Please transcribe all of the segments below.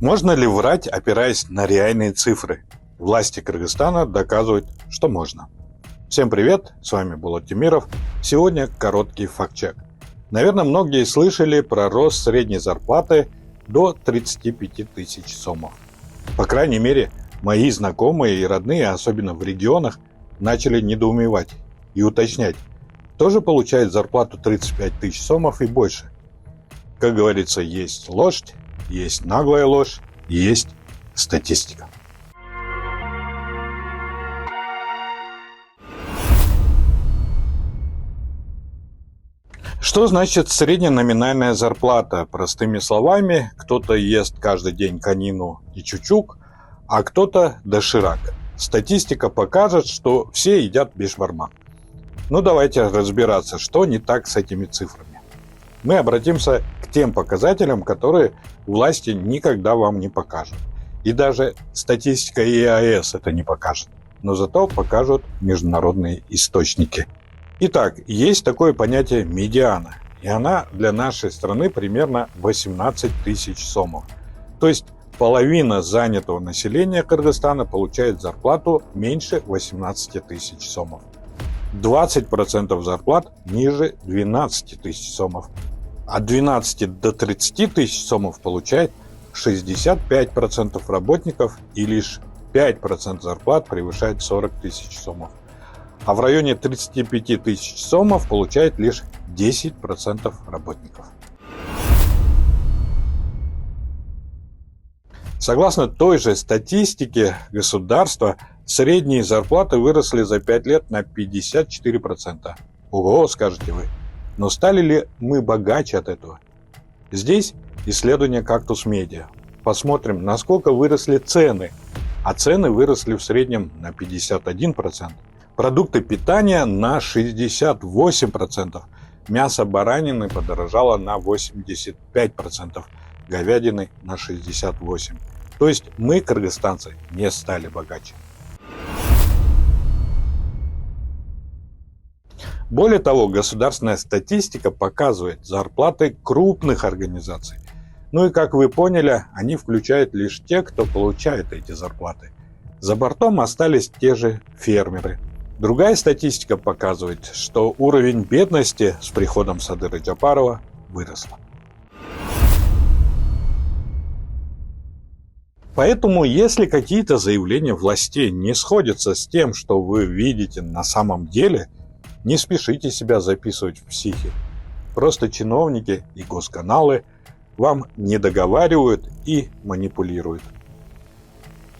Можно ли врать, опираясь на реальные цифры? Власти Кыргызстана доказывают, что можно. Всем привет, с вами Болот Темиров. Сегодня короткий факт-чек. Наверное, многие слышали про рост средней зарплаты до 35 тысяч сомов. По крайней мере, мои знакомые и родные, особенно в регионах, начали недоумевать и уточнять, кто же получает зарплату 35 тысяч сомов и больше. Как говорится, есть ложь, есть наглая ложь, есть статистика. Что значит средняя номинальная зарплата? Простыми словами, кто-то ест каждый день конину и чучук, а кто-то доширак. Статистика покажет, что все едят бешбармак. Ну давайте разбираться, что не так с этими цифрами. Мы обратимся к тем показателям, которые власти никогда вам не покажут. И даже статистика ЕАЭС это не покажет. Но зато покажут международные источники. Итак, есть такое понятие медиана. И она для нашей страны примерно 18 тысяч сомов. То есть половина занятого населения Кыргызстана получает зарплату меньше 18 тысяч сомов. 20% зарплат ниже 12 тысяч сомов. От 12 до 30 тысяч сомов получает 65% работников, и лишь 5% зарплат превышает 40 тысяч сомов. А в районе 35 тысяч сомов получает лишь 10% работников. Согласно той же статистике государства, средние зарплаты выросли за 5 лет на 54%. Ого, скажете вы. Но стали ли мы богаче от этого? Здесь исследование Cactus Media. Посмотрим, насколько выросли цены. А цены выросли в среднем на 51%. Продукты питания на 68%. Мясо баранины подорожало на 85%. Говядины на 68%. То есть мы, кыргызстанцы, не стали богаче. Более того, государственная статистика показывает зарплаты крупных организаций. Ну и как вы поняли, они включают лишь те, кто получает эти зарплаты. За бортом остались те же фермеры. Другая статистика показывает, что уровень бедности с приходом Садыры Джапарова выросла. Поэтому, если какие-то заявления властей не сходятся с тем, что вы видите на самом деле, не спешите себя записывать в психи. Просто чиновники и госканалы вам не договаривают и манипулируют.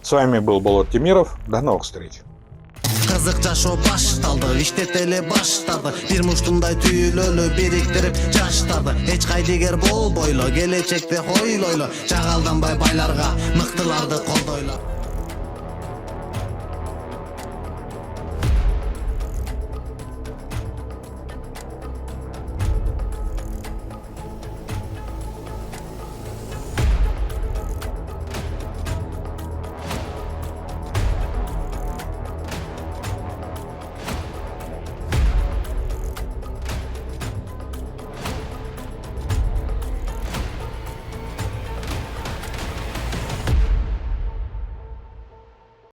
С вами был Болот Темиров. До новых встреч. Кызык жашоо башталды, иштете эле баштады. Бир муштундай түйүлөлү бириктирип жаштарды. Эч кайдыгер болбойлу, келечекте хойлойлу. Жагалданбай байларга, мыктыларды колдойлу.